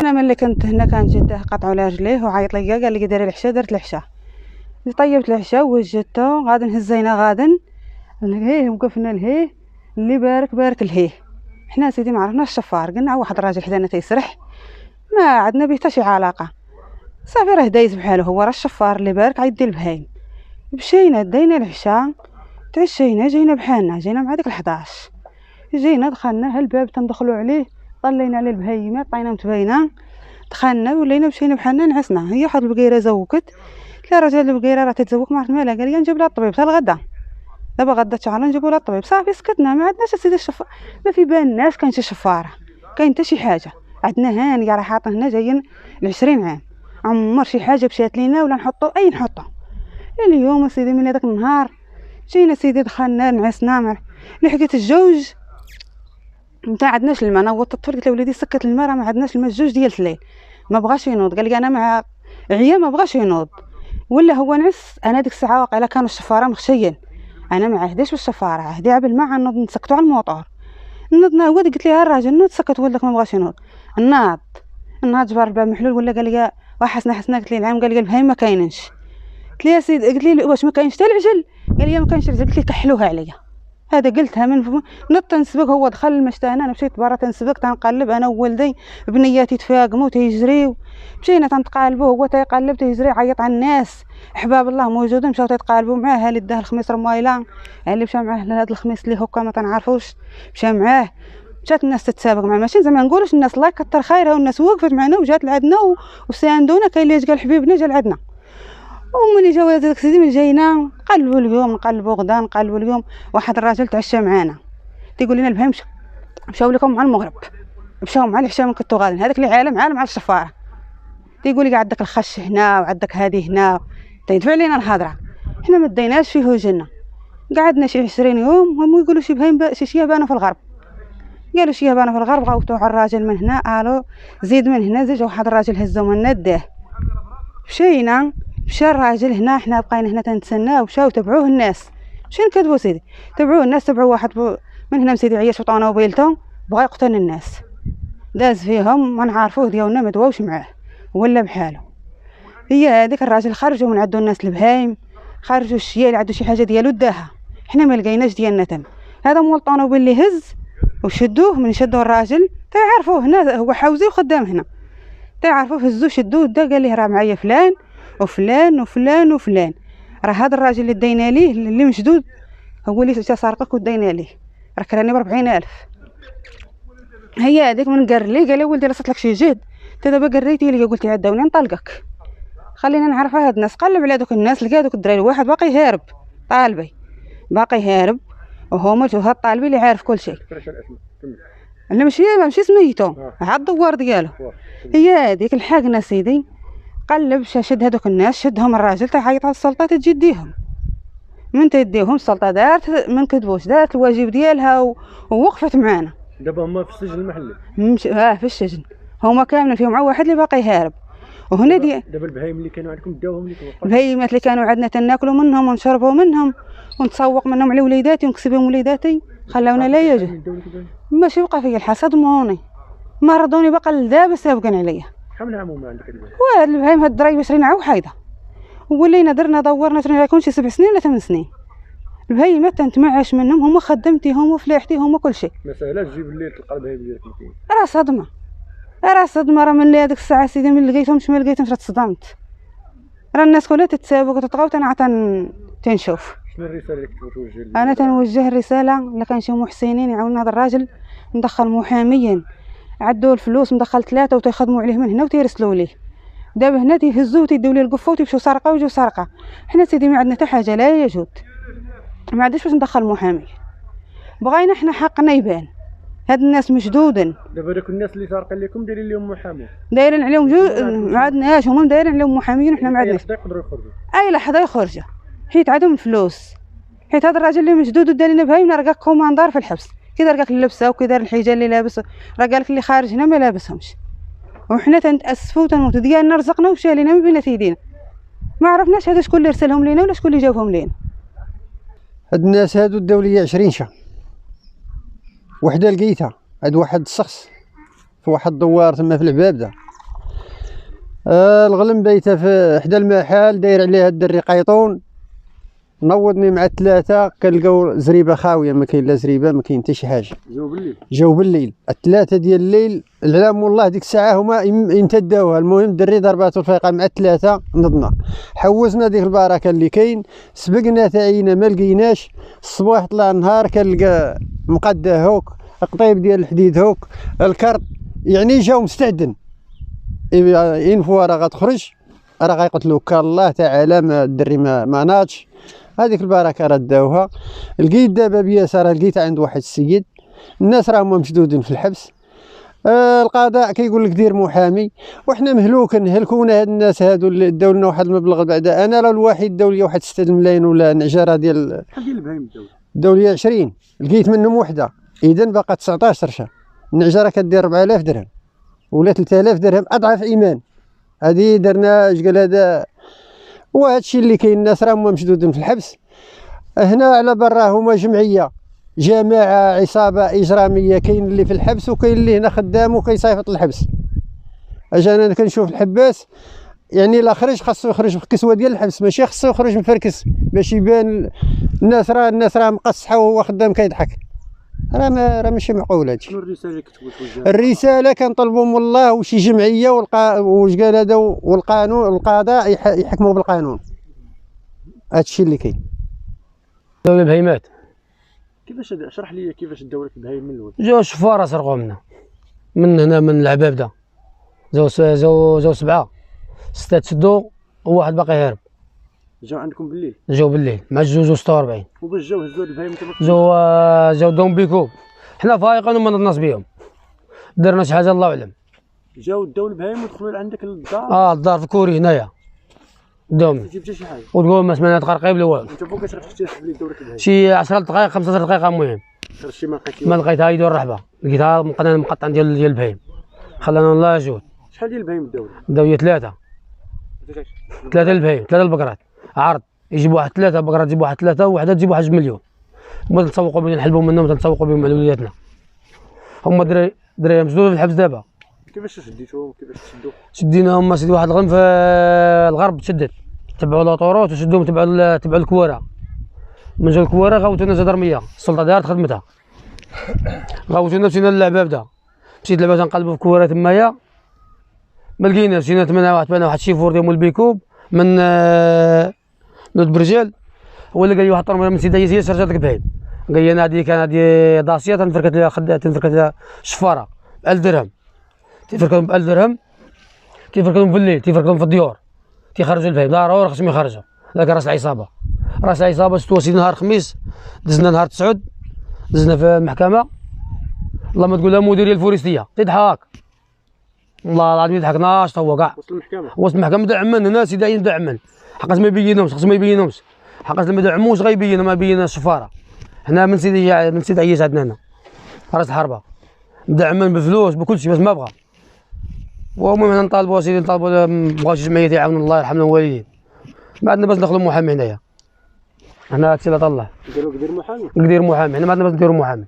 انا ملي كنت هنا كان جده قطعوا لي رجليه وعيط ليا قال لي ديري العشاء. درت العشاء طيبت العشاء ووجدته غادي نهزينا غادن لهيه وقفنا لهيه اللي بارك لهيه. حنا سيدي ما عرفناش الشفار، قلنا واحد الراجل حدانا تيسرح ما عندنا به حتى شي علاقه، صافي راه دايز بحاله هو راه الشفار اللي بارك عيدي البهايم. مشينا دينا العشاء تعشينا جينا بحالنا، جينا مع ديك ال11 جينا دخلنا هالباب تندخلوا عليه طلينا على البهايمات عطينا متباينه دخلنا ولينا مشينا بحالنا نعسنا. هي واحد البقيره زوكت لا رجال البقيره راه تتزوق ما عرفت مالها، قال لي نجيب لها الطبيب حتى الغدا دابا غدا شهر نجيبوا لها الطبيب. صافي سكتنا ما عندناش سيدي ما في بالناش كاين شي شفاره كاين حتى شي حاجه. عندنا هانيه راه حاطه هنا جايين 20 عام عمر شي حاجه مشات لينا ولا نحطوا نحطوا. اليوم سيدي من هذاك النهار جينا سيدي دخلنا نعسنا مع لحقت الجوج ما عندناش الماء. انا وطت الطفل قلت له وليدي سكت الماء راه ما عندناش الماء. الجوج ديال الليل ما بغاش ينوض، قال لي انا مع عيا ما بغاش ينوض ولا هو نعس. انا ديك الساعه واقيلا كانوا الشفاره مخشيين، انا ما عهديش بالشفاره عهدي على الماء نوض نسكتوا على الموطور. نوضنا هو قلت لي ها الراجل نوض سكت ولدك ما بغاش ينوض. الناض جبر الباب محلول ولا قال لي حسنا قلت لي العام قال لي البهايم ما كاينينش. قلت لي يا سيدي قلت لي واش ما كاينش حتى العجل؟ قال لي ما كاينش العجل. قلت لي كحلوها عليا هذا قلتها من نط نسبق هو دخل المشتى انا مشيت برا تنسبق تنقلب انا وولدي بنياتي تفاقموا تيجريو مشينا تنتقالبوا هو تيقلب تيجري عيط على الناس احباب الله موجودين مشاو تيتقالبوا معاه. اللي داه الخميس رمايله اللي مشى معاه لهذا الخميس اللي هكا ما تنعرفوش مشى معاه. مشات الناس تتسابق مع ماشي زعما نقولوش الناس الله يكثر خيرها والناس وقفت معنا وجات لعندنا وساندونا. كاين اللي قال حبيبنا جا لعندنا. وملي جاو هذاك سيدي من جينا نقلبوا اليوم نقلبوا غدا نقلبوا اليوم. واحد الراجل تعشى معانا تيقول لنا البهايم مشاو لكم مع المغرب مشاو مع العشاء من كنتو غادي هذاك اللي عالم على الشفاره. تيقول لي عندك الخش هنا وعندك هذه هنا تيدفع لينا الهضره. حنا ما ديناش فيه وجهنا قعدنا شي 20 يوم هم يقولوا شي بهايم شي بانوا في الغرب. قالوا شي بانوا في الغرب غاوتوا على الراجل من هنا قالوا زيد من هنا زيد. واحد الراجل هزو منا داه مشينا مشى الراجل هنا حنا بقينا هنا تنتسناو مشاو تبعوه الناس. مشي نكذبوا سيدي تبعوه الناس تبعوا واحد من هنا سيدي عياش وطونه وبيلته بغا يقتل الناس داز فيهم ما نعرفوه ديالنا ما دواوش معاه ولا بحاله. هي هذيك الراجل خرجوا من عندو الناس البهايم خرجوا الشيا اللي عنده شي حاجه ديالو داها. حنا ما لقيناش ديالنا تم. هذا مول الطونوبيل اللي هز وشدوه من شدوا الراجل تعرفوه هنا هو حاوزي وخدام هنا تعرفوه هزوه شدوه دا قال ليه راه معايا فلان وفلان وفلان وفلان. راه هذا الراجل اللي دينا ليه اللي مشدود هو اللي سارقك ودينا ليه راه كراني ب40,000. هي هذيك من قال لي قال لي ولدي رصت لك شي جهد انت دابا قريتي لي قلتي عداوني نطلقك. خلينا نعرف هاد الناس قلب على دوك الناس لقى دوك الدراري واحد باقي هارب طالبي باقي هارب وهما هاد الطالبي اللي عارف كل شيء. انا ماشي سميتو عاد الدوار ديالو. هي هذيك الحاقنا سيدي قلب شد هذوك الناس شدهم الراجل تيعيط على السلطه تجي تديهم. من تديهم السلطه دارت ما نكذبوش دارت الواجب ديالها ووقفت معانا. دابا هما في السجن المحلي في السجن هما كاملين فيهم مع واحد اللي باقي هارب. وهنا دابا البهايم اللي كانوا عندكم داوهم لكم البهايمات اللي كانوا عندنا تناكلوا منهم ونشربوا منهم ونتسوق منهم على وليداتي ونكسبهم وليداتي خلاونا لا يجي ماشي وقع فيا الحال صدموني ما رضوني باقا لدابا سابقين عليا. شحال من عام هما عندك البهايم؟ وهاد البهايم هاد الدراي 20 عام وحيده ولينا درنا دورنا ترينا يكون شي 7 سنين ولا 8 سنين. البهايمات تنتمعش منهم هما خدمتيهم وفلاحتي هما كل شيء. ما سهلاش تجيب الليل تلقى البهايم ديالك مكاين. راه صدمه راه من هذيك الساعه سيدي من لقيتهمش ما لقيتهمش راه تصدمت. راه الناس كلها تتسابق وتطغى وانا تنشوف. شنو الرساله اللي كتوجه؟ انا تنوجه الرساله الا كان شي محسنين يعاون هذا الراجل ندخل محاميا عدوا الفلوس مدخل 3 وتيخدموا عليه من هنا وتيرسلوا ليه. دابا هنا تيهزوه تيديو ليه القفه وتيمشيو سرقه ويجيو سرقه. حنا سيدي ما عندنا حتى حاجه لا يجود ما عندناش باش ندخل محامي بغينا حنا حقنا يبان. هاد الناس مشدودين دابا داك الناس اللي سارقين لكم دايرين لهم محامي دايرين عليهم ما عندناش هما دايرين عليهم محاميين وحنا ما عندناش. يقدروا يخرجوا اي لحظه يخرجوا حيت عندهم الفلوس. حيت هذا الراجل اللي مشدود ودار لنا بهايم راه كوماندار في الحبس كي دار لك اللبسه وكي دار الحجاب اللي لابس راه قال لك اللي خارج هنا ما لابسهمش. وحنا تنتاسفوا وتنموتوا ديالنا رزقنا ومشى لينا من بين يدينا ما عرفناش هذا شكون اللي رسلهم لينا ولا شكون اللي جاوبهم لينا. هاد الناس هادو داو ليا 20 شهر. وحده لقيتها عند واحد الشخص في واحد الدوار تما في العبابده الغلم بيته في حدا المحل داير عليها الدري قيطون، نوضني مع الثلاثه كنلقاو زريبه خاويه، ما كاين لا زريبه ما كاين حتى شي حاجه. جاو بالليل الثلاثه ديال الليل، العلام والله ديك الساعه هما يمتداوها. المهم الدري ضرباتو الفيقه مع الثلاثه، نضنا حوزنا ديك البركه اللي كاين، سبقنا تعينا ما لقيناش. الصباح طلع النهار كنلقى مقدة هوك، قطيب ديال الحديد هوك، الكرت يعني جاو مستعدن. ينفوا راه غتخرج راه غيقتلوك الله تعالى. ما الدري ما ناضش، هذيك البركه راه داوها. لقيت دابا بياسه راه لقيت عند واحد السيد، الناس راهم مشدودين في الحبس. القضاء كيقول لك دير محامي، وحنا نهلكونا هاد الناس هادو اللي داو لنا واحد المبلغ. بعدا انا راه الواحد داو لي واحد 6 ملايين ولا نعجره ديال شحال ديال البهايم داو لي 20، لقيت منهم وحده، اذا باقا 19 شهر. النعجره كدير 4000 درهم ولا 3000 درهم اضعف ايمان. هذه درنا اش قال هذا، وهذا الشيء اللي كاين. الناس راهم مشدودين في الحبس. هنا على برا هما جمعيه، جماعه، عصابه اجراميه، كاين اللي في الحبس وكاين اللي هنا خدام وكيصيفط الحبس. اجا انا كنشوف الحباس يعني لا خرج خاصو يخرج بكسوه ديال الحبس، ماشي خاصو يخرج مفركس باش يبان الناس راه مقصحه وهو خدام كيضحك. راه ماشي معقول هادشي. شنو الرساله اللي كتبغي توجهها؟ الرساله كنطلبوا من الله وشي جمعيه واش قال هذا، والقانون القضاء يحكموا بالقانون. هادشي اللي كاين. داو البهيمات، كيفاش اشرح لي كيفاش داو لك البهايم من الاول؟ جاو الشفاره سرقوا من هنا من العبابده. جاو 7 6 تسدوا وواحد باقي هارب. جاو عندكم بالليل؟ جاو بالليل مع الجوج و 46. وباش جاو هزوا هاد البهايم كما جاو داهم بيكو، حنا فايقين وما نضناش بيهم، درنا شي حاجه الله اعلم. جاو داو البهايم ودخلوا لعندك للدار؟ الدار في كوري هنايا داهم، جبت شي حاجه وتقول ما سمعنا تقرقيب لا والو. انت فوقاش غتكتشف بلي داو لك البهايم؟ شي 10 دقائق 15 دقيقه. المهم شي ما لقيتي ما لقيتها يدور الرحبه، لقيتها مقطع ديال البهيم. خلانا الله يجود. شحال ديال البهايم داو لك؟ داو هي 3 البهيم، 3 البقرات عرض. يجيب واحد 3 بقرات، تجيب واحد 3 ووحده تجيب واحد 1 مليون. هما تنسوقوا بهم نحلبوا منهم تنسوقوا بهم على وليداتنا. هما دراري مسدودين في الحبس دابا. كيفاش شديتوهم كيفاش تشدوا؟ شديناهم سيدي واحد الغنم في الغرب تشدت، تبعوا لاطوروت وشدوهم تبعوا الكواره. من جا الكواره غاوتونا جدرميه، السلطه دارت خدمتها. غاوتونا مشينا للعبابده، مشيت لعبابده نقلبوا في الكواره تمايا ما لقيناش. مشينا تمنى واحد الشيفور ديال البيكوب من برجال، هو اللي قال لي واحد الطرميره من سيده ياسر جات لك البهيم. قال لي انا هذه كان هذه داسيه تنفركت لها شفاره ب 1000 درهم، تيفركتهم ب 1000 درهم، تيفركتهم في الليل، تيفركتهم في الديور، تيخرجوا البهيم ضروري خصهم يخرجوا. ذاك راس العصابه، راس العصابه شفتو سيدي نهار الخميس، دزنا نهار التسعود، دزنا في المحكمه. الله ما تقول لها مدير ديال الفورستيه تيضحك، والله العظيم يضحك ناشط هو كاع. وسط المحكمه دعمن هنا سيدي عين دعمن، حقاش ما يبينهمش، خصهم ما يبينهمش، حقاش لما دعموش غيبينوا ما بيناش السفاره. هنا من سيدي عياش عندنا هنا راس الحربه مدعمن بفلوس بكل شيء، بس ما بغى. والمهم حنا نطالبوا سيدي بغاوش الجمعيه يعاونوا الله يرحمنا الوالدين. ما عندنا باش ندخلوا محامي هنايا، هنا هادشي اللي طلع. قالوا لك دير محامي؟ ندير محامي، حنا ما عندنا باش نديروا محامي.